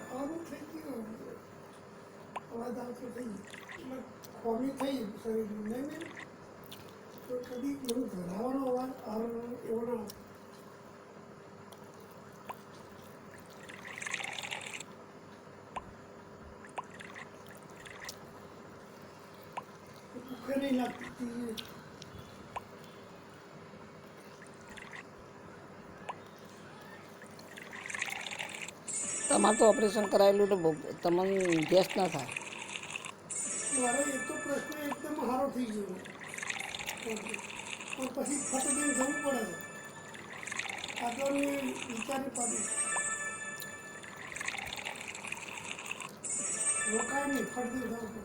આવું થઈ ગયું અવાજ આવતો થઈ એટલે ખોમી થઈ શરીરનું નહીં ને તો કદી એવું ધરાવાનો અવાજ આવવાનો એવો ના ભૂખે નહીં લાગતી તમારે તો ઓપરેશન કરાયેલું તો તમને ગેસ ના થાય. મારે એ તો પ્રશ્ન એકદમ સારો થઈ ગયો પણ પછી ફટ દઈને જવું પડે આગળની વિચારી પાડી રોકાય નહીં ફટ દઈને જવું પડે.